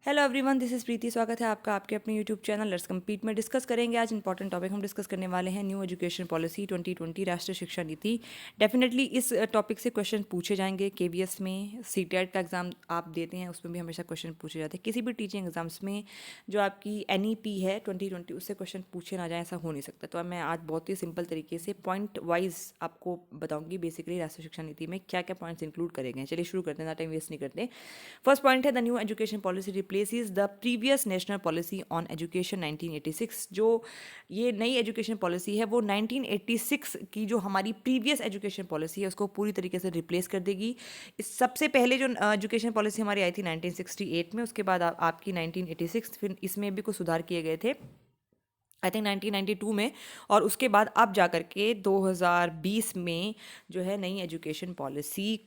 Hello everyone, this is प्रीति। स्वागत है आपका आपके अपने यूट्यूब चैनल लेट्स कम्पीट में। डिस्कस करेंगे आज इंपॉर्टेंट टॉपिक। हम डिस्कस करने वाले हैं न्यू एजुकेशन पॉलिसी 2020, राष्ट्रीय शिक्षा नीति। डेफिनेटली इस टॉपिक से क्वेश्चन पूछे जाएंगे। केवीएस में सीटेट का एग्जाम आप देते हैं, उसमें भी हमेशा क्वेश्चन पूछे जाते हैं। किसी भी टीचिंग एग्जाम्स में जो आपकी एनईपी है 2020, उससे क्वेश्चन पूछे ना जाए, ऐसा हो नहीं सकता। तो अब मैं आज बहुत ही सिंपल तरीके से पॉइंट वाइज आपको बताऊंगी बेसिकली राष्ट्रीय शिक्षा नीति में क्या क्या पॉइंट्स इंक्लूड करेंगे। चलिए शुरू करते हैं, टाइम वेस्ट नहीं करते। फर्स्ट पॉइंट है the new education policy replaces the previous national policy on education 1986। जो ये नई एजुकेशन पॉलिसी है वो 1986 की जो हमारी प्रीवियस एजुकेशन पॉलिसी है उसको पूरी तरीके से रिप्लेस कर देगी। इस सबसे पहले जो एजुकेशन पॉलिसी हमारी आई थी 1968 में, उसके बाद आपकी 1986, फिर इसमें भी कुछ सुधार किए गए थे आई थिंक 1992 में, और उसके बाद अब जा कर के 2020 में जो है नई एजुकेशन पॉलिसी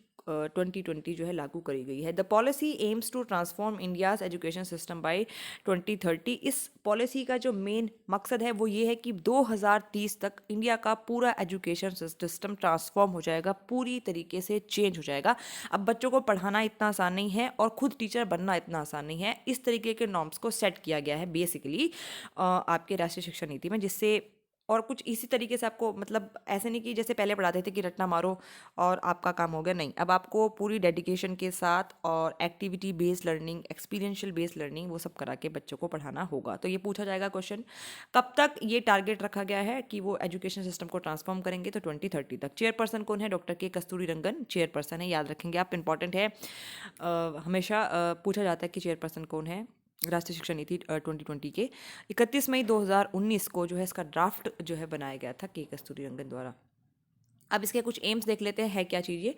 2020 जो है लागू करी गई है। The policy aims to transform India's education system by 2030। इस पॉलिसी का जो मेन मकसद है वो ये है कि 2030 तक इंडिया का पूरा एजुकेशन सिस्टम ट्रांसफॉर्म हो जाएगा, पूरी तरीके से चेंज हो जाएगा। अब बच्चों को पढ़ाना इतना आसान नहीं है और खुद टीचर बनना इतना आसान नहीं है। इस तरीके के नॉर्म्स को सेट किया गया है बेसिकली आपके राष्ट्रीय शिक्षा नीति में, जिससे और कुछ इसी तरीके से आपको, मतलब ऐसे नहीं कि जैसे पहले पढ़ाते थे कि रट्टा मारो और आपका काम हो गया, नहीं। अब आपको पूरी डेडिकेशन के साथ और activity based learning, experiential based learning, वो सब करा के बच्चों को पढ़ाना होगा। तो ये पूछा जाएगा क्वेश्चन, कब तक ये टारगेट रखा गया है कि वो एजुकेशन सिस्टम को ट्रांसफॉर्म करेंगे? तो 2030 तक। चेयरपर्सन कौन है? डॉक्टर के कस्तूरी रंगन चेयरपर्सन है, याद रखेंगे आप, इंपॉर्टेंट है। हमेशा पूछा जाता है कि चेयरपर्सन कौन है राष्ट्रीय शिक्षा नीति 2020 के। 31 मई 2019 को जो है इसका ड्राफ्ट जो है बनाया गया था के कस्तूरी रंगन द्वारा। अब इसके कुछ एम्स देख लेते हैं, है क्या चीज़ ये।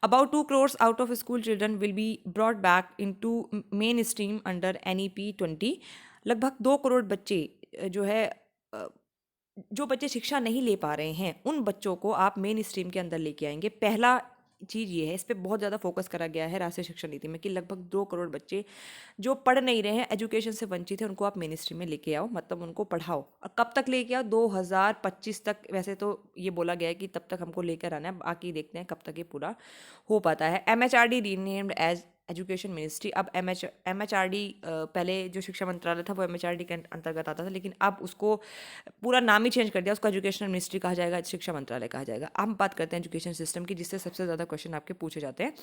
About 2 crore out of school children will be brought back into mainstream under NEP 20। लगभग 2 करोड़ बच्चे जो है अ, जो बच्चे शिक्षा नहीं ले पा रहे हैं उन बच्चों को आप मेन स्ट्रीम के अंदर लेके आएंगे। पहला चीज़ ये है, इस पे बहुत ज़्यादा फोकस करा गया है राष्ट्रीय शिक्षा नीति में कि लगभग 2 करोड़ बच्चे जो पढ़ नहीं रहे हैं, एजुकेशन से वंचित है, उनको आप मेन स्ट्रीम में लेके आओ, मतलब उनको पढ़ाओ। और कब तक लेके आओ? 2025 तक। वैसे तो ये बोला गया है कि तब तक हमको लेकर आना है, बाकी देखते हैं कब तक ये पूरा हो पाता है। MHRD renamed as education ministry. अब MHRD पहले जो शिक्षा मंत्रालय था वो MHRD के अंतर्गत आता था, लेकिन अब उसको पूरा नाम ही चेंज कर दिया, उसको एजुकेशनल मिनिस्ट्री कहा जाएगा, शिक्षा मंत्रालय कहा जाएगा। अब हम बात करते हैं एजुकेशन सिस्टम की, जिससे सबसे ज़्यादा क्वेश्चन आपके पूछे जाते हैं।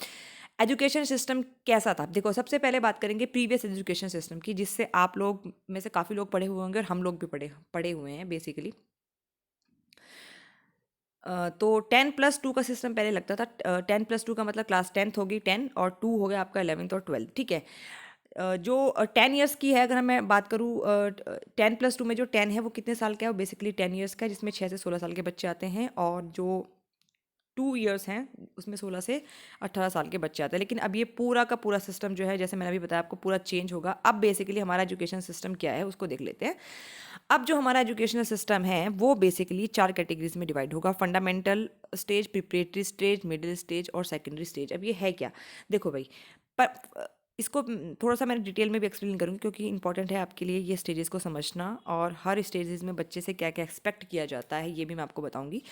एजुकेशन सिस्टम कैसा था? देखो, सबसे पहले बात करेंगे प्रीवियस एजुकेशन सिस्टम की, जिससे आप लोग में से काफ़ी लोग पढ़े हुए होंगे और हम लोग भी पढ़े पढ़े हुए हैं बेसिकली। तो 10+2 का सिस्टम पहले लगता था। 10+2 का मतलब क्लास 10th होगी 10, और 2 हो गया आपका 11th और 12th, ठीक है। जो 10 ईयर्स की है, अगर मैं बात करूँ 10+2 में जो 10 है वो कितने साल का है? वो बेसिकली 10 ईयर्स का है, जिसमें 6 से 16 साल के बच्चे आते हैं, और जो 2 ईयर्स हैं उसमें 16 से 18 साल के बच्चे आते हैं। लेकिन अब ये पूरा का पूरा सिस्टम जो है, जैसे मैंने अभी बताया आपको, पूरा चेंज होगा। अब बेसिकली हमारा एजुकेशन सिस्टम क्या है उसको देख लेते हैं। अब जो हमारा एजुकेशनल सिस्टम है वो बेसिकली 4 कैटेगरीज में डिवाइड होगा: fundamental stage, preparatory stage, middle stage और सेकेंडरी स्टेज। अब ये है क्या? देखो भाई, पर इसको थोड़ा सा मैंने डिटेल में भी एक्सप्लेन करूँगी, क्योंकि इंपॉर्टेंट है आपके लिए ये स्टेजेस को समझना, और हर स्टेजेस में बच्चे से क्या क्या एक्सपेक्ट किया जाता है ये भी मैं आपको बताऊंगी।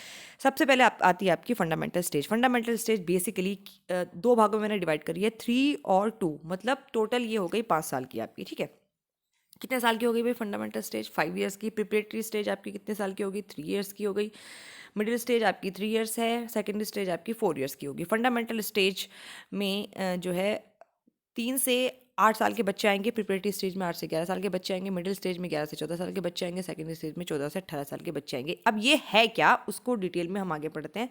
सबसे पहले आती है आपकी fundamental stage. Fundamental stage basically 2 भागों में मैंने डिवाइड करी है, 3 और 2, मतलब टोटल ये हो गई 5 साल की आपकी, ठीक है। कितने साल की हो गई भाई फंडामेंटल स्टेज? 5 ईयर्स की। प्रिपरेटरी स्टेज आपकी कितने साल की होगी? 3 ईयर्स की हो गई। मिडिल स्टेज आपकी 3 ईयर्स है। सेकेंडरी स्टेज आपकी 4 ईयर्स की होगी। फंडामेंटल स्टेज में जो है 3 से 8 साल के बच्चे आएंगे, प्रिपरेटरी स्टेज में 8 से 11 साल के बच्चे आएंगे, मिडिल स्टेज में 11 से 14 साल के बच्चे आएंगे, सेकेंडरी स्टेज में 14 से 18 साल के बच्चे आएंगे। अब ये है क्या, उसको डिटेल में हम आगे पढ़ते हैं,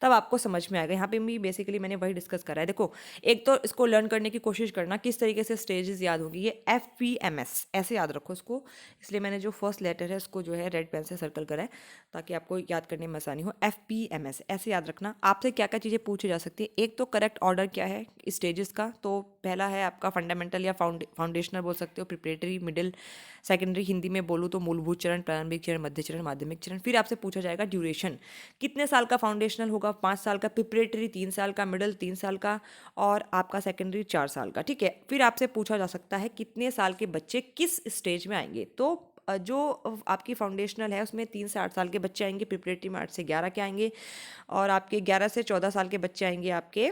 तब आपको समझ में आएगा। यहाँ पे भी बेसिकली मैंने वही डिस्कस करा है। देखो, एक तो इसको लर्न करने की कोशिश करना, किस तरीके से स्टेजेस याद होगी। ये FPMS ऐसे याद रखो इसको, इसलिए मैंने जो फर्स्ट लेटर है उसको जो है रेड पेन से सर्कल करा है, ताकि आपको याद करने में आसानी हो। FPMS ऐसे याद रखना। आपसे क्या क्या चीज़ें पूछी जा सकती है? एक तो करेक्ट ऑर्डर क्या है स्टेजेस का, तो पहला है आपका फंडामेंटल या फाउंडेशनल बोल सकते हो, प्रिपरेटरी, मिडिल, सेकेंडरी। हिंदी में बोलूँ तो मूलभूत चरण, प्रारंभिक चरण, मध्य चरण, माध्यमिक चरण। फिर आपसे पूछा जाएगा ड्यूरेशन, कितने साल का फाउंडेशनल होगा? 5 साल का। प्रिपरेटरी 3 साल का, मिडिल 3 साल का, और आपका सेकेंडरी 4 साल का, ठीक है। फिर आपसे पूछा जा सकता है कितने साल के बच्चे किस स्टेज में आएंगे। तो जो आपकी फाउंडेशनल है उसमें 3 से 8 साल के बच्चे आएंगे, प्रिपरेटरी में 8 से 11 के आएंगे, और आपके 11 से 14 साल के बच्चे आएंगे आपके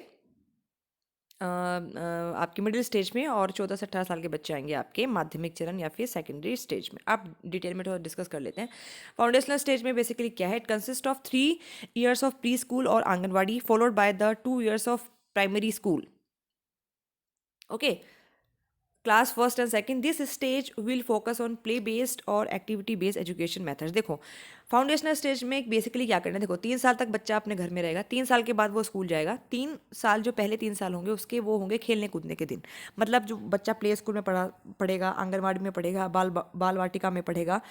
आपके मिडिल स्टेज में, और 14 से 18 साल के बच्चे आएंगे आपके माध्यमिक चरण या फिर सेकेंडरी स्टेज में। आप डिटेल में थोड़ा डिस्कस कर लेते हैं। फाउंडेशनल स्टेज में बेसिकली क्या है, it consist of 3 years of preschool और anganwadi followed by the 2 years of primary school. Okay, class first and second, this stage will focus on play based और एक्टिविटी बेस्ड एजुकेशन मेथड्स। देखो foundational stage में basically क्या करना है, देखो 3 साल तक बच्चा अपने घर में रहेगा, 3 साल के बाद वो स्कूल जाएगा। 3 साल जो पहले 3 साल होंगे उसके वो होंगे खेलने कूदने के दिन। मतलब जो बच्चा प्ले स्कूल में पढ़ेगा, आंगनवाड़ी में पढ़ेगा, बाल वाटिका में पढ़ेगा,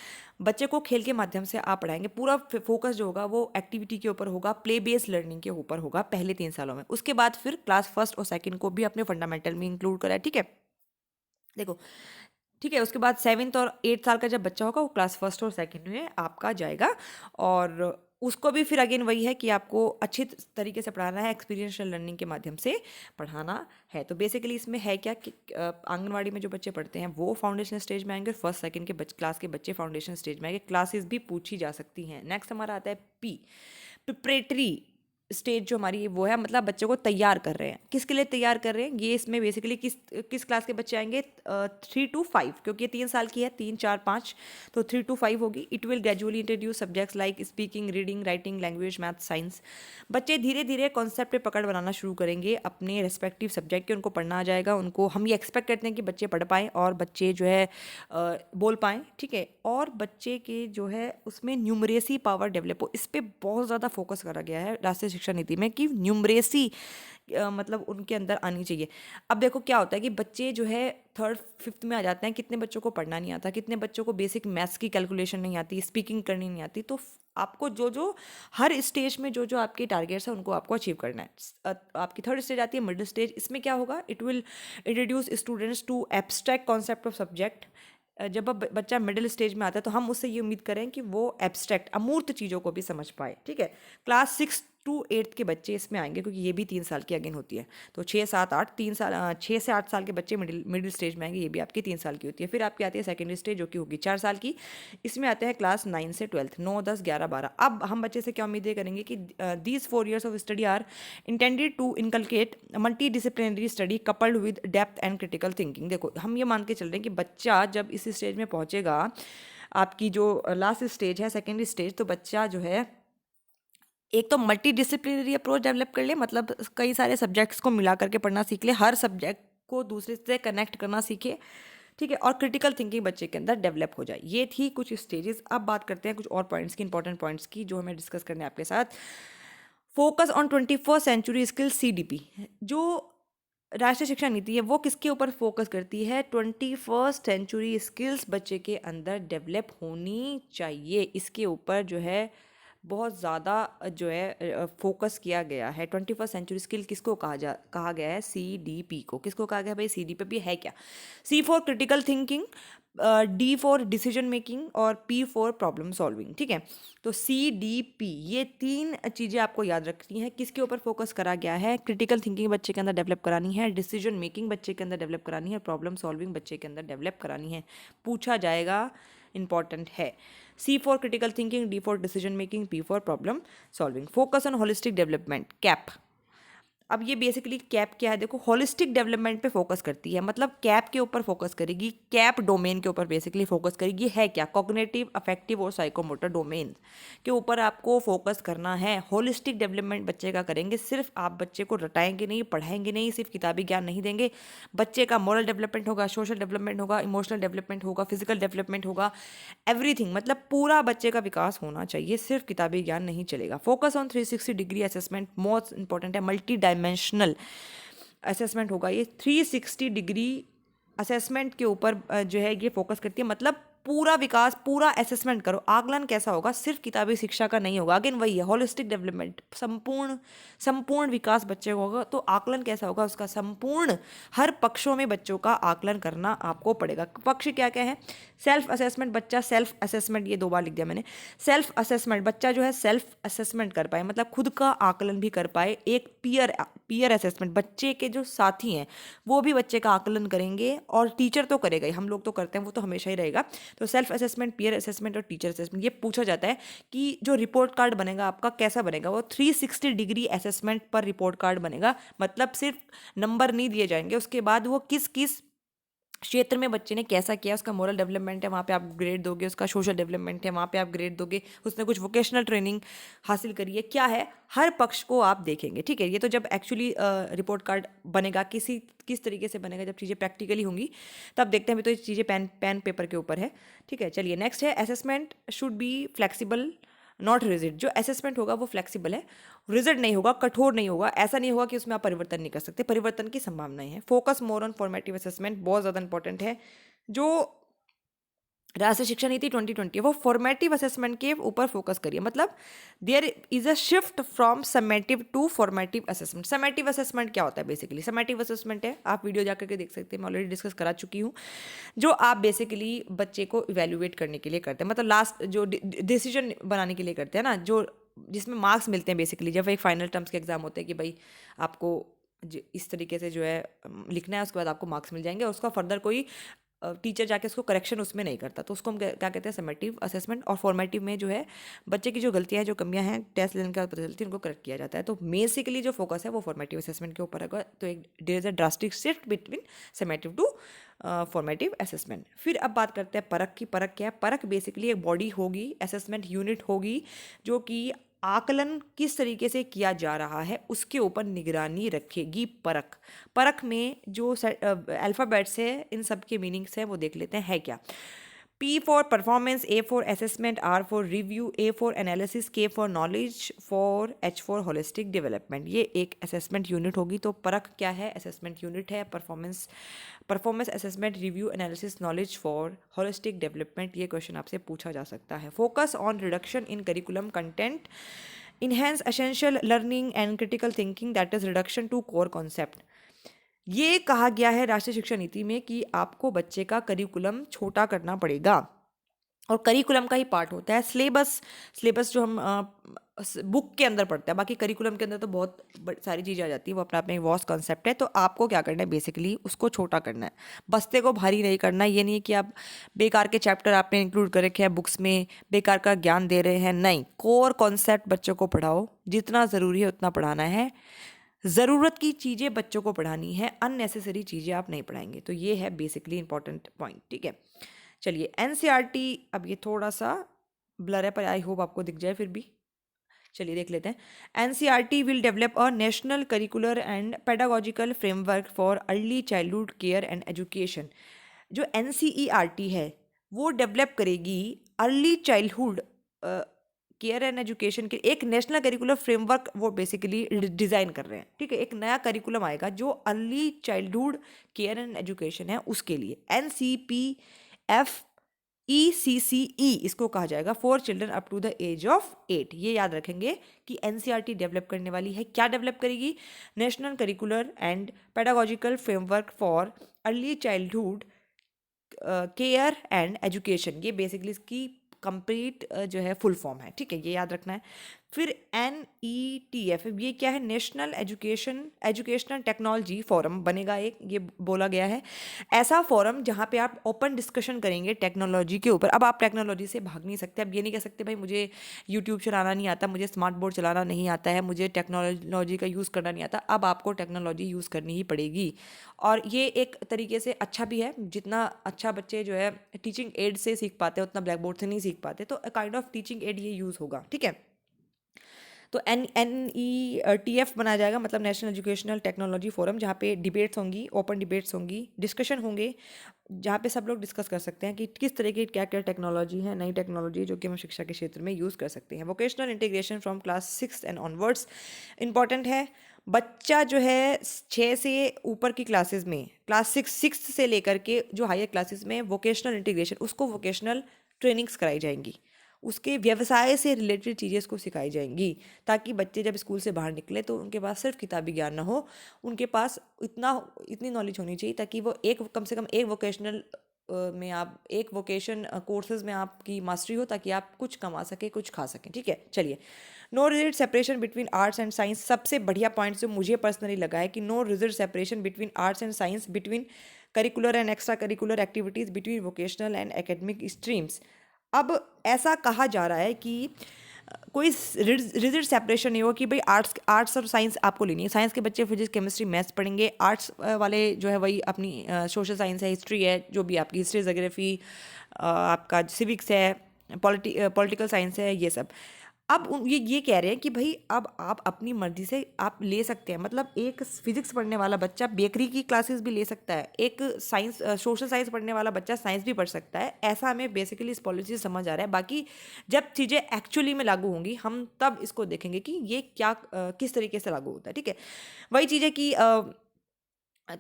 बच्चे को खेल के माध्यम से आप पढ़ाएंगे। पूरा फोकस जो होगा वो एक्टिविटी के ऊपर होगा, प्ले बेस्ड लर्निंग के ऊपर होगा पहले 3 सालों में। उसके बाद फिर क्लास फर्स्ट और सेकेंड को भी अपने फंडामेंटल में इंक्लूड करा है। ठीक है, देखो ठीक है, उसके बाद 7th और 8th साल का जब बच्चा होगा वो क्लास फर्स्ट और सेकंड में आपका जाएगा, और उसको भी फिर अगेन वही है कि आपको अच्छी तरीके से पढ़ाना है, एक्सपीरियंशियल लर्निंग के माध्यम से पढ़ाना है। तो बेसिकली इसमें है क्या कि आंगनवाड़ी में जो बच्चे पढ़ते हैं वो फाउंडेशन स्टेज में आएंगे, फर्स्ट सेकंड के क्लास के बच्चे फाउंडेशन स्टेज में आएंगे। क्लासेस भी पूछी जा सकती हैं। नेक्स्ट हमारा आता है पी, प्रिपरेटरी स्टेज जो हमारी वो है, मतलब बच्चों को तैयार कर रहे हैं। किसके लिए तैयार कर रहे हैं, ये इसमें बेसिकली किस क्लास के बच्चे आएंगे, 3 to 5, क्योंकि ये 3 साल की है, 3, 4, 5, तो 3 to 5 होगी। It will gradually introduce subjects like speaking, reading, writing, language, math, science. बच्चे धीरे धीरे कॉन्सेप्ट पे पकड़ बनाना शुरू करेंगे अपने रेस्पेक्टिव सब्जेक्ट के, उनको पढ़ना आ जाएगा। उनको हम ये एक्सपेक्ट करते हैं कि बच्चे पढ़ पाएँ और बच्चे जो है बोल पाएँ। ठीक है, और बच्चे के जो है उसमें न्यूमरेसी पावर डेवलप हो, इस पर बहुत ज़्यादा फोकस करा गया है राष्ट्रीय शिक्षा नीति में कि न्यूमरेसी मतलब उनके अंदर आनी चाहिए। अब देखो क्या होता है कि बच्चे जो है 3rd 5th में आ जाते हैं, कितने बच्चों को पढ़ना नहीं आता, कितने बच्चों को बेसिक मैथ्स की कैलकुलेशन नहीं आती, स्पीकिंग करनी नहीं आती। तो आपको जो जो हर स्टेज में जो जो आपके टारगेट्स हैं उनको आपको अचीव करना है। आपकी 3rd स्टेज आती है मिडिल स्टेज, इसमें क्या होगा, it will introduce students to abstract concept of subject. जब अब बच्चा मिडिल स्टेज में आता है तो हम उससे ये उम्मीद करें कि वो एब्स्ट्रैक्ट अमूर्त चीज़ों को भी समझ पाए। ठीक है, क्लास 6 to 8 के बच्चे इसमें आएंगे, क्योंकि ये भी 3 साल की अगेन होती है। तो 6, 7, 8, 3 साल 6 से 8 साल के बच्चे मिडिल स्टेज में आएंगे, ये भी आपकी 3 साल की होती है। फिर आपकी आती है सेकेंडरी स्टेज जो कि होगी 4 साल की। इसमें आते हैं क्लास 9 से 12, 9, 10, 11, 12। अब हम बच्चे से क्या उम्मीदें करेंगे कि these 4 years of study are intended to inculcate multi disciplinary study coupled with depth and critical thinking. देखो हम ये मान के चल रहे हैं कि बच्चा जब इस स्टेज में पहुंचेगा, आपकी जो लास्ट स्टेज है सेकेंडरी स्टेज, तो बच्चा जो है एक तो मल्टी डिसिप्लिनरी अप्रोच डेवलप कर ले, मतलब कई सारे सब्जेक्ट्स को मिला करके पढ़ना सीख ले, हर सब्जेक्ट को दूसरे से कनेक्ट करना सीखे। ठीक है, और क्रिटिकल थिंकिंग बच्चे के अंदर डेवलप हो जाए। ये थी कुछ स्टेजेस। अब बात करते हैं कुछ और पॉइंट्स की, इंपॉर्टेंट पॉइंट्स की, जो हमें डिस्कस करने हैं आपके साथ। Focus on 21st century skills, CDP। जो राष्ट्रीय शिक्षा नीति है वो किसके ऊपर फोकस करती है, 21st सेंचुरी स्किल्स बच्चे के अंदर डेवलप होनी चाहिए, इसके ऊपर जो है बहुत ज़्यादा जो है फोकस किया गया है। 21st सेंचुरी स्किल किसको कहा गया है, CDP को। किसको कहा गया है भाई, CDP है क्या, C for critical thinking, D for decision making और P फॉर प्रॉब्लम सॉल्विंग। ठीक है, तो CDP ये 3 चीज़ें आपको याद रखनी है। किसके ऊपर फोकस करा गया है, क्रिटिकल थिंकिंग बच्चे के अंदर डेवलप करानी है, डिसीजन मेकिंग बच्चे के अंदर डेवलप करानी है, प्रॉब्लम सॉल्विंग बच्चे के अंदर डेवलप करानी है। पूछा जाएगा, इंपॉर्टेंट है। C for critical thinking, D for decision making, P for problem solving. Focus on holistic development, cap. अब ये बेसिकली कैप क्या है, देखो होलिस्टिक डेवलपमेंट पे फोकस करती है, मतलब कैप के ऊपर फोकस करेगी, कैप डोमेन के ऊपर बेसिकली फोकस करेगी। है क्या, कॉग्निटिव, अफेक्टिव और साइकोमोटर डोमेन के ऊपर आपको फोकस करना है। होलिस्टिक डेवलपमेंट बच्चे का करेंगे, सिर्फ आप बच्चे को रटाएंगे नहीं, पढ़ाएंगे नहीं, सिर्फ किताबी ज्ञान नहीं देंगे। बच्चे का मॉरल डेवलपमेंट होगा, सोशल डेवलपमेंट होगा, इमोशनल डेवलपमेंट होगा, फिजिकल डेवलपमेंट होगा, एवरीथिंग, मतलब पूरा बच्चे का विकास होना चाहिए, सिर्फ किताबी ज्ञान नहीं चलेगा। Focus on 360 degree assessment, most important है। मल्टी डायमेंशनल असेसमेंट होगा ये, 360 डिग्री असेसमेंट के ऊपर जो है ये फोकस करती है, मतलब पूरा विकास, पूरा असेसमेंट करो। आकलन कैसा होगा, सिर्फ किताबी शिक्षा का नहीं होगा, अगेन वही है होलिस्टिक डेवलपमेंट, संपूर्ण विकास बच्चे को होगा। तो आकलन कैसा होगा, उसका संपूर्ण हर पक्षों में बच्चों का आकलन करना आपको पड़ेगा। पक्ष क्या क्या है, सेल्फ असेसमेंट, बच्चा सेल्फ असेसमेंट, ये 2 बार लिख दिया मैंने। सेल्फ असेसमेंट, बच्चा जो है सेल्फ असेसमेंट कर पाए, मतलब खुद का आकलन भी कर पाए। एक पीयर असेसमेंट, बच्चे के जो साथी हैं वो भी बच्चे का आकलन करेंगे, और टीचर तो करेगा ही, हम लोग तो करते हैं, वो तो हमेशा ही रहेगा। तो सेल्फ असेसमेंट, पीयर असेसमेंट और टीचर असेसमेंट, ये पूछा जाता है कि जो रिपोर्ट कार्ड बनेगा आपका कैसा बनेगा, वो 360 डिग्री असेसमेंट पर रिपोर्ट कार्ड बनेगा। मतलब सिर्फ नंबर नहीं दिए जाएंगे, उसके बाद वो किस किस क्षेत्र में बच्चे ने कैसा किया, उसका मोरल डेवलपमेंट है वहाँ पे आप ग्रेड दोगे, उसका सोशल डेवलपमेंट है वहाँ पे आप ग्रेड दोगे, उसने कुछ वोकेशनल ट्रेनिंग हासिल करी है, क्या है, हर पक्ष को आप देखेंगे। ठीक है, ये तो जब एक्चुअली रिपोर्ट कार्ड बनेगा, किस तरीके से बनेगा, जब चीज़ें प्रैक्टिकली होंगी तब देखते हैं। अभी तो ये चीज़ें पेन पेपर के ऊपर है। ठीक है, चलिए नेक्स्ट है, assessment should be flexible not rigid. जो असेसमेंट होगा वो फ्लेक्सिबल है, रिजिड नहीं होगा, कठोर नहीं होगा। ऐसा नहीं होगा कि उसमें आप परिवर्तन नहीं कर सकते, परिवर्तन की संभावनाएं हैं। Focus more on formative assessment, बहुत ज़्यादा इंपॉर्टेंट है। जो राष्ट्रीय शिक्षा नीति 2020 है वो फॉर्मेटिव असेसमेंट के ऊपर फोकस करिए। मतलब there is a shift from summative to formative assessment. Summative assessment क्या होता है? बेसिकली समेटिव असेसमेंट है, आप वीडियो जाकर के देख सकते हैं, मैं ऑलरेडी डिस्कस करा चुकी हूँ, जो आप बेसिकली बच्चे को इवेल्युएट करने के लिए करते हैं। मतलब लास्ट जो डिसीजन बनाने के लिए करते हैं ना, जो जिसमें मार्क्स मिलते हैं बेसिकली, जब एक फाइनल टर्म्स के एग्जाम होते हैं कि भाई आपको इस तरीके से जो है लिखना है, उसके बाद आपको मार्क्स मिल जाएंगे और उसका फर्दर कोई टीचर जाके उसको करेक्शन उसमें नहीं करता, तो उसको हम क्या कहते हैं, समेटिव असेसमेंट। और फॉर्मेटिव में जो है बच्चे की जो गलतियां हैं, जो कमियां हैं, टेस्ट लेने के बाद पता चलती है, उनको करेक्ट किया जाता है। तो बेसिकली जो फोकस है वो फॉर्मेटिव असेसमेंट के ऊपर है। तो एक there is a drastic shift between summative to formative assessment. फिर अब बात करते हैं परख की। परख क्या है? परख बेसिकली एक बॉडी होगी, असेसमेंट यूनिट होगी, जो कि आकलन किस तरीके से किया जा रहा है उसके ऊपर निगरानी रखेगी। परख, परख में जो अल्फ़ाबेट्स है, इन सब के मीनिंग्स हैं वो देख लेते हैं है क्या। P for performance, A for assessment, R for review, A for analysis, K for knowledge, for H for holistic development। ये एक assessment unit होगी। तो परख क्या है? assessment unit है। Performance assessment, review, analysis, knowledge for holistic development, ये question आपसे पूछा जा सकता है। Focus on reduction in curriculum content, enhance essential learning and critical thinking, that is reduction to core concept. ये कहा गया है राष्ट्रीय शिक्षा नीति में कि आपको बच्चे का करिकुलम छोटा करना पड़ेगा, और करिकुलम का ही पार्ट होता है सिलेबस जो हम बुक के अंदर पढ़ते हैं। बाकी करिकुलम के अंदर तो बहुत सारी चीज़ें आ जाती है, वो अपना अपना एक वॉस्ट कॉन्सेप्ट है। तो आपको क्या करना है? बेसिकली उसको छोटा करना है, बस्ते को भारी नहीं करना। ये नहीं है कि आप बेकार के चैप्टर आपने इंक्लूड कर रखे हैं बुक्स में, बेकार का ज्ञान दे रहे हैं, नहीं। कोर कॉन्सेप्ट बच्चों को पढ़ाओ, जितना ज़रूरी है उतना पढ़ाना है, ज़रूरत की चीज़ें बच्चों को पढ़ानी है, अननेसेसरी चीज़ें आप नहीं पढ़ाएंगे। तो ये है बेसिकली इंपॉर्टेंट पॉइंट। ठीक है, चलिए एनसीईआरटी, अब ये थोड़ा सा ब्लर है पर आई होप आपको दिख जाए फिर भी। चलिए देख लेते हैं। NCERT will develop a national curricular and pedagogical framework for early childhood care and education. जो एनसीईआरटी है वो डेवलप करेगी early childhood care and education के एक नेशनल करिकुलर फ्रेमवर्क, वो बेसिकली डिज़ाइन कर रहे हैं। ठीक है, एक नया करिकुलम आएगा जो early childhood care and education है उसके लिए। NCPFECCE इसको कहा जाएगा, for children up to the age of 8। ये याद रखेंगे कि एनसीईआरटी डेवलप करने वाली है। क्या डेवलप करेगी? National curricular and pedagogical framework for early childhood care and education. ये बेसिकली इसकी कंप्लीट जो है फुल फॉर्म है। ठीक है, ये याद रखना है। फिर NETF, ये क्या है? नेशनल एजुकेशनल टेक्नोलॉजी फोरम बनेगा एक, ये बोला गया है। ऐसा फोरम जहाँ पे आप ओपन डिस्कशन करेंगे टेक्नोलॉजी के ऊपर। अब आप टेक्नोलॉजी से भाग नहीं सकते, अब ये नहीं कह सकते भाई मुझे यूट्यूब चलाना नहीं आता, मुझे स्मार्ट बोर्ड चलाना नहीं आता है, मुझे टेक्नोलॉजी का यूज़ करना नहीं आता। अब आपको टेक्नोलॉजी यूज़ करनी ही पड़ेगी, और ये एक तरीके से अच्छा भी है। जितना अच्छा बच्चे जो है टीचिंग एड से सीख पाते हैं उतना ब्लैक बोर्ड से नहीं सीख पाते, तो काइंड ऑफ टीचिंग एड ये यूज़ होगा। ठीक है, तो NETF बनाया जाएगा, मतलब नेशनल एजुकेशनल टेक्नोलॉजी फोरम, जहाँ पे डिबेट्स होंगी, ओपन डिबेट्स होंगी, डिस्कशन होंगे, जहाँ पे सब लोग डिस्कस कर सकते हैं कि किस तरह की क्या क्या टेक्नोलॉजी है, नई टेक्नोलॉजी जो कि हम शिक्षा के क्षेत्र में यूज़ कर सकते हैं। Vocational integration from class 6 and onwards important है। बच्चा जो है 6 से ऊपर की क्लासेस में, क्लास 6 से लेकर के जो हायर क्लासेस में वोकेशनल इंटीग्रेशन, उसको वोकेशनल ट्रेनिंग्स कराई जाएंगी, उसके व्यवसाय से रिलेटेड चीज़ें उसको सिखाई जाएंगी, ताकि बच्चे जब स्कूल से बाहर निकले तो उनके पास सिर्फ किताबी ज्ञान ना हो, उनके पास इतनी नॉलेज होनी चाहिए ताकि वो कम से कम एक वोकेशनल में आप एक वोकेशन कोर्सेज में आपकी मास्टरी हो, ताकि आप कुछ कमा सके, कुछ खा सकें। ठीक है, चलिए no rigid separation between arts and science. सबसे बढ़िया पॉइंट जो मुझे पर्सनली लगा है कि no rigid separation between arts and science, between curricular and extra curricular activities between vocational and academic streams. अब ऐसा कहा जा रहा है कि कोई रिजिड सेपरेशन नहीं हो कि भाई आर्ट्स आर्ट्स और साइंस आपको लेनी है, साइंस के बच्चे फिजिक्स केमिस्ट्री मैथ्स पढ़ेंगे, आर्ट्स वाले जो है वही अपनी सोशल साइंस है, हिस्ट्री है, जो भी आपकी हिस्ट्री जोग्राफी, आपका सिविक्स है, पॉलिटिकल साइंस है, ये सब। अब ये कह रहे हैं कि भाई अब आप अपनी मर्जी से आप ले सकते हैं, मतलब एक फिजिक्स पढ़ने वाला बच्चा बेकरी की क्लासेस भी ले सकता है, एक साइंस सोशल साइंस पढ़ने वाला बच्चा साइंस भी पढ़ सकता है। ऐसा हमें बेसिकली इस पॉलिसी से समझ आ रहा है। बाकी जब चीज़ें एक्चुअली में लागू होंगी हम तब इसको देखेंगे कि ये क्या किस तरीके से लागू होता है, ठीक है। वही चीज़ है कि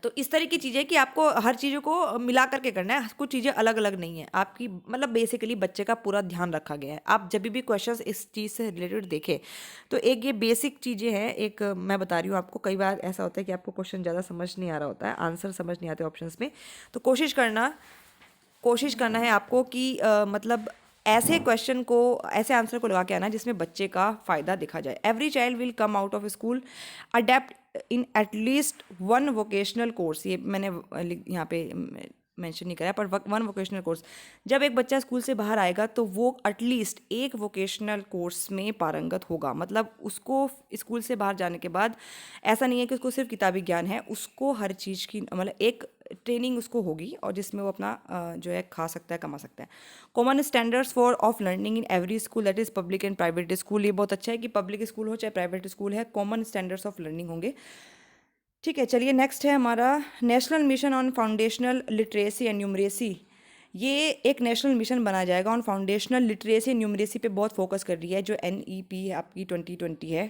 तो इस तरह की चीज़ें कि आपको हर चीज़ों को मिला करके करना है, कुछ चीज़ें अलग अलग नहीं है आपकी, मतलब बेसिकली बच्चे का पूरा ध्यान रखा गया है। आप जब भी क्वेश्चंस इस चीज़ से रिलेटेड देखें तो एक ये बेसिक चीज़ें हैं, एक मैं बता रही हूँ आपको, कई बार ऐसा होता है कि आपको क्वेश्चन ज़्यादा समझ नहीं आ रहा होता है, आंसर समझ नहीं आते ऑप्शंस में, तो कोशिश करना है आपको कि मतलब ऐसे क्वेश्चन को, ऐसे आंसर को लगा के आना जिसमें बच्चे का फ़ायदा दिखा जाए। Every child will come out of school adapt in at least one vocational course, ये मैंने यहाँ पे मेंशन नहीं करा पर वन वोकेशनल कोर्स। जब एक बच्चा स्कूल से बाहर आएगा तो वो एटलीस्ट एक वोकेशनल कोर्स में पारंगत होगा, मतलब उसको स्कूल से बाहर जाने के बाद ऐसा नहीं है कि उसको सिर्फ किताबी ज्ञान है, उसको हर चीज़ की मतलब एक ट्रेनिंग उसको होगी और जिसमें वो अपना जो है खा सकता है, कमा सकता है। Common standards for of learning in every school, that is public and private school. ये बहुत अच्छा है कि पब्लिक स्कूल हो चाहे प्राइवेट स्कूल है, कॉमन स्टैंडर्ड्स ऑफ लर्निंग होंगे, ठीक है। चलिए नेक्स्ट है हमारा national mission on foundational literacy and numeracy. ये एक नेशनल मिशन बनाया जाएगा on foundational literacy and numeracy पे बहुत फोकस कर रही है, जो NEP आपकी 2020 है,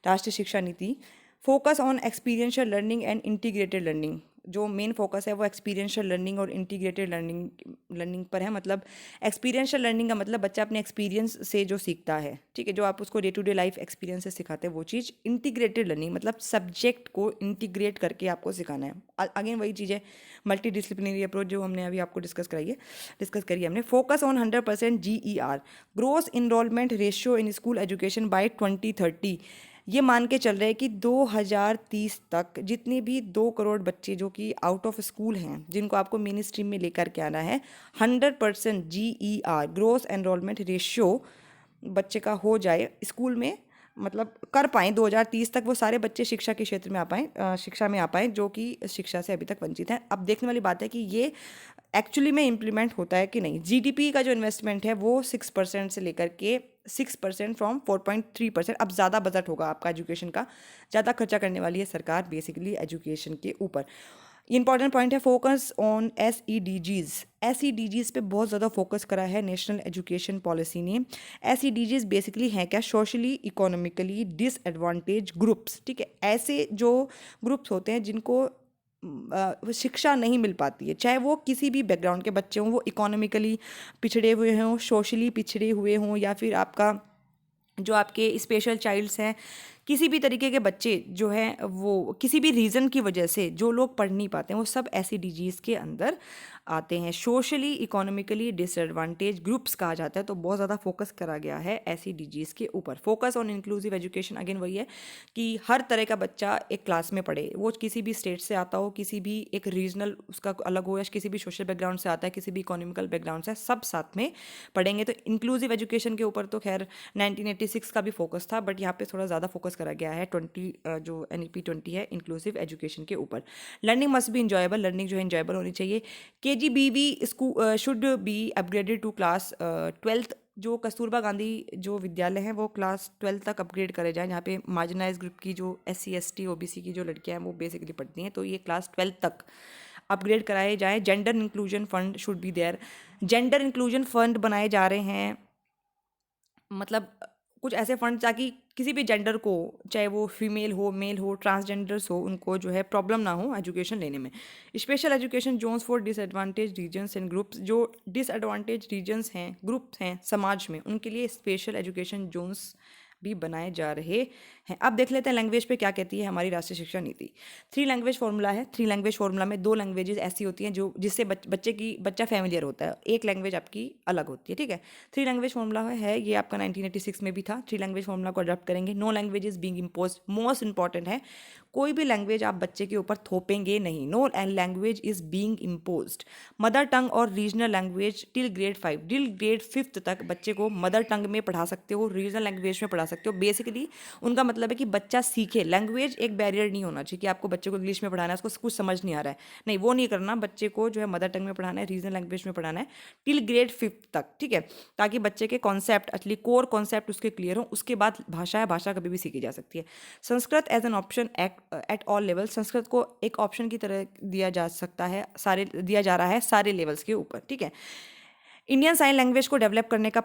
राष्ट्रीय शिक्षा नीति। Focus on experiential learning and integrated learning, जो मेन फोकस है वो एक्सपीरियंशियल लर्निंग और इंटीग्रेटेड लर्निंग पर है। मतलब एक्सपीरियंशियल लर्निंग का मतलब बच्चा अपने एक्सपीरियंस से जो सीखता है, ठीक है, जो आप उसको day to day life experience से सिखाते हैं वो चीज़। इंटीग्रेटेड लर्निंग मतलब सब्जेक्ट को इंटीग्रेट करके आपको सिखाना है। अगेन वही चीज़ है, मल्टी डिसिप्लिनरी अप्रोच जो हमने अभी आपको डिस्कस करी है हमने। Focus on 100% GER, gross enrolment ratio in school education by 2030। ये मान के चल रहे हैं कि 2030 तक जितने भी 2 करोड़ बच्चे जो कि आउट ऑफ स्कूल हैं, जिनको आपको मेन स्ट्रीम में लेकर के आना है, 100% GER ग्रोस एनरोलमेंट रेशियो बच्चे का हो जाए स्कूल में, मतलब कर पाएँ 2030 तक वो सारे बच्चे शिक्षा के क्षेत्र में आ पाएँ, शिक्षा में आ पाएँ जो कि शिक्षा से अभी तक वंचित हैं। अब देखने वाली बात है कि ये एक्चुअली में इम्प्लीमेंट होता है कि नहीं। GDP का जो इन्वेस्टमेंट है वो 6% से लेकर के 6% फ्रॉम 4.3%। अब ज़्यादा बजट होगा आपका एजुकेशन का, ज़्यादा खर्चा करने वाली है सरकार बेसिकली एजुकेशन के ऊपर। इंपॉर्टेंट पॉइंट है फोकस ऑन SEDGs पे बहुत ज़्यादा फोकस करा है नेशनल एजुकेशन पॉलिसी ने। SEDGs बेसिकली हैं क्या, सोशली इकोनॉमिकली डिसएडवांटेज ग्रुप्स, ठीक है। ऐसे जो ग्रुप्स होते हैं जिनको शिक्षा नहीं मिल पाती है, चाहे वो किसी भी बैकग्राउंड के बच्चे हों, वो इकोनॉमिकली पिछड़े हुए हों, सोशली पिछड़े हुए हों, या फिर आपका जो आपके स्पेशल चाइल्ड्स हैं, किसी भी तरीके के बच्चे जो हैं वो किसी भी रीज़न की वजह से जो लोग पढ़ नहीं पाते हैं, वो सब SEDGs के अंदर आते हैं। सोशली इकोनॉमिकली डिसएडवांटेज ग्रुप्स कहा जाता है, तो बहुत ज़्यादा फोकस करा गया है SEDGs के ऊपर। Focus on inclusive education, again वही है कि हर तरह का बच्चा एक क्लास में पढ़े, वो किसी भी स्टेट से आता हो, किसी भी एक रीजनल उसका अलग हो, या किसी भी सोशल बैकग्राउंड से आता है, किसी भी इकोनॉमिकल बैकग्राउंड से, सब साथ में पढ़ेंगे। तो इंक्लूसिव एजुकेशन के ऊपर तो खैर 1986 का भी फोकस था, बट यहाँ पे थोड़ा ज़्यादा फोकस करा गया है 20 जो NEP 20 है इंक्लूसिव एजुकेशन के ऊपर। Learning must be enjoyable, learning जो है इंजॉयबल होनी चाहिए। KGBV school should be upgraded to class 12th। जो कस्तूरबा गांधी जो विद्यालय हैं वो क्लास 12 तक अपग्रेड करे जाएँ, जहाँ पे मार्जिनाइज ग्रुप की जो SC ST OBC की जो लड़कियाँ हैं वो बेसिकली पढ़ती हैं, तो ये क्लास 12 तक अपग्रेड कराए जाएँ। Gender inclusion fund should be there, gender inclusion fund बनाए जा रहे हैं, मतलब कुछ ऐसे फंड ताकि किसी भी जेंडर को, चाहे वो फीमेल हो, मेल हो, ट्रांसजेंडर्स हो, उनको जो है प्रॉब्लम ना हो एजुकेशन लेने में। Special education zones for disadvantage regions and groups, जो डिसएडवांटेज रीजन्स हैं, ग्रुप्स हैं समाज में, उनके लिए स्पेशल एजुकेशन जोन्स भी बनाए जा रहे हैं। अब देख लेते हैं लैंग्वेज पे क्या कहती है हमारी राष्ट्रीय शिक्षा नीति। 3 लैंग्वेज फॉर्मूला है। 3 लैंग्वेज फॉर्मूला में 2 लैंग्वेजेस ऐसी होती हैं जो जिससे बच्चा फैमिलियर होता है, एक लैंग्वेज आपकी अलग होती है, ठीक है। 3 लैंग्वेज फॉर्मूला है, ये आपका 1986 में भी था। 3 लैंग्वेज फॉर्मूला को अडॉप्ट करेंगे। No languages being imposed, most important है, कोई भी लैंग्वेज आप बच्चे के ऊपर थोपेंगे नहीं। No language is being imposed. Mother tongue और regional language till grade 5, till grade 5th तक बच्चे को मदर टंग में पढ़ा सकते हो, रीजनल लैंग्वेज में पढ़ा सकते हो। बेसिकली उनका मतलब है कि बच्चा सीखे। लैंग्वेज एक बैरियर नहीं होना चाहिए कि आपको बच्चे को इंग्लिश में पढ़ाना है, उसको कुछ समझ नहीं आ रहा है, नहीं वो नहीं करना। बच्चे को जो है मदर टंग में पढ़ाना है, रीजनल लैंग्वेज में पढ़ाना है टिल ग्रेड 5th तक, ठीक है, ताकि बच्चे के कॉन्सेप्ट असली कोर कॉन्सेप्ट उसके क्लियर हो। उसके बाद भाषा है, भाषा कभी भी सीखी जा सकती है। Sanskrit as an option at all level, Sanskrit को एक ऑप्शन की तरह दिया जा सकता है, दिया जा रहा है सारे लेवल्स के ऊपर, ठीक है। इंडियन साइन लैंग्वेज को डेवलप करने का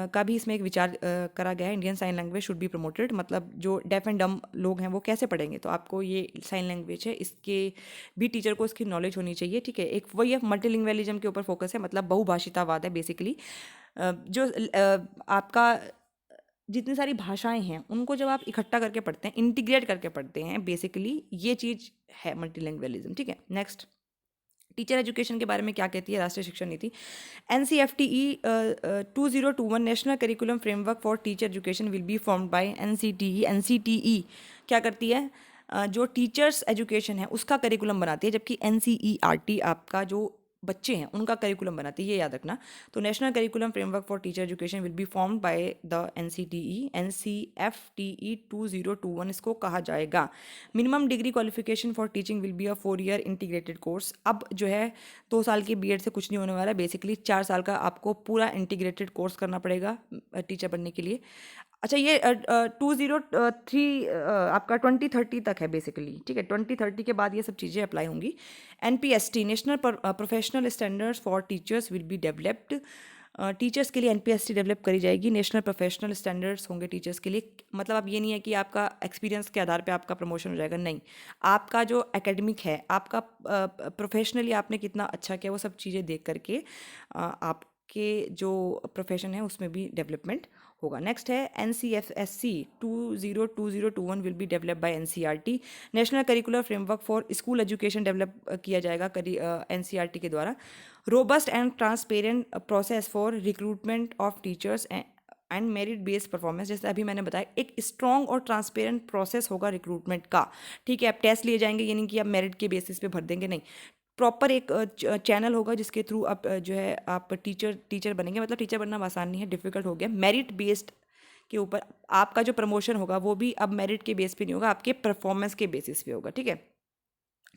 का भी इसमें एक विचार करा गया है। Indian sign language should be promoted, मतलब जो डेफ एंड डम लोग हैं वो कैसे पढ़ेंगे, तो आपको ये साइन लैंग्वेज है इसके भी टीचर को इसकी नॉलेज होनी चाहिए, ठीक है। एक वही है मल्टीलिंगुअलिज्म के ऊपर फोकस है, मतलब बहुभाषितावाद है बेसिकली। जो आपका जितनी सारी भाषाएं हैं उनको जब आप इकट्ठा करके पढ़ते हैं, इंटीग्रेट करके पढ़ते हैं, बेसिकली ये चीज़ है मल्टीलिंगुअलिज्म, ठीक है। नेक्स्ट, टीचर एजुकेशन के बारे में क्या कहती है राष्ट्रीय शिक्षा नीति। NCFTE 2021 national curriculum framework for teacher education will be formed by NCTE। NCTE क्या करती है, जो टीचर्स एजुकेशन है उसका करिकुलम बनाती है, जबकि NCERT आपका जो बच्चे हैं उनका करिकुलम बनाती है, ये याद रखना। तो national curriculum framework for teacher education will be formed by the NCTE। NCFTE 2021 इसको कहा जाएगा। Minimum degree qualification for teaching will be a 4 year integrated course. अब जो है 2 साल की बीएड से कुछ नहीं होने वाला है, बेसिकली 4 साल का आपको पूरा इंटीग्रेटेड कोर्स करना पड़ेगा टीचर बनने के लिए। अच्छा, ये 2003 आपका 2030 तक है बेसिकली, ठीक है। 2030 के बाद ये सब चीज़ें अप्लाई होंगी। NPST national professional standards for teachers will be developed. Teachers के लिए NPST डेवलप करी जाएगी, नेशनल प्रोफेशनल स्टैंडर्ड्स होंगे टीचर्स के लिए। मतलब अब ये नहीं है कि आपका एक्सपीरियंस के आधार पे आपका प्रमोशन हो जाएगा, नहीं, आपका जो एकेडमिक है, आपका प्रोफेशनली आपने कितना अच्छा किया, वो सब चीज़ें देख करके आपके जो प्रोफेशन है उसमें भी डेवलपमेंट होगा। नेक्स्ट है NCFSC 2020-21 will be develop by NCERT। National curricular framework for school education develop किया जाएगा NCERT के द्वारा। Robust and transparent process for recruitment of teachers and merit based performance, जैसे अभी मैंने बताया, एक स्ट्रॉन्ग और ट्रांसपेरेंट प्रोसेस होगा रिक्रूटमेंट का, ठीक है। आप टेस्ट लिए जाएंगे, यानी कि आप मेरिट के बेसिस पे भर देंगे, नहीं, प्रॉपर एक चैनल होगा जिसके थ्रू आप जो है आप टीचर बनेंगे। मतलब टीचर बनना आसान नहीं है, डिफिकल्ट हो गया। मेरिट बेस्ड के ऊपर आपका जो प्रमोशन होगा वो भी अब मेरिट के बेस पे नहीं होगा, आपके परफॉर्मेंस के बेसिस पे होगा, ठीक है।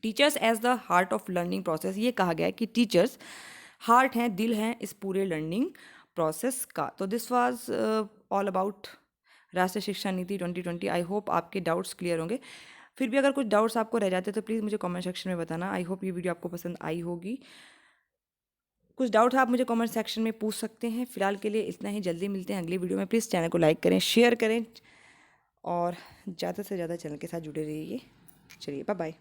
Teachers as the heart of learning process, ये कहा गया है कि टीचर्स हार्ट हैं, दिल हैं इस पूरे लर्निंग प्रोसेस का। तो दिस वाज ऑल अबाउट राष्ट्रीय शिक्षा नीति 2020। आई होप आपके डाउट्स क्लियर होंगे। फिर भी अगर कुछ डाउट्स आपको रह जाते तो प्लीज़ मुझे कमेंट सेक्शन में बताना। आई होप ये वीडियो आपको पसंद आई होगी। कुछ डाउट आप मुझे कमेंट सेक्शन में पूछ सकते हैं। फिलहाल के लिए इतना ही, जल्दी मिलते हैं अगली वीडियो में। प्लीज़ चैनल को लाइक करें, शेयर करें और ज़्यादा से ज़्यादा चैनल के साथ जुड़े रहिए। चलिए, बाय बाय।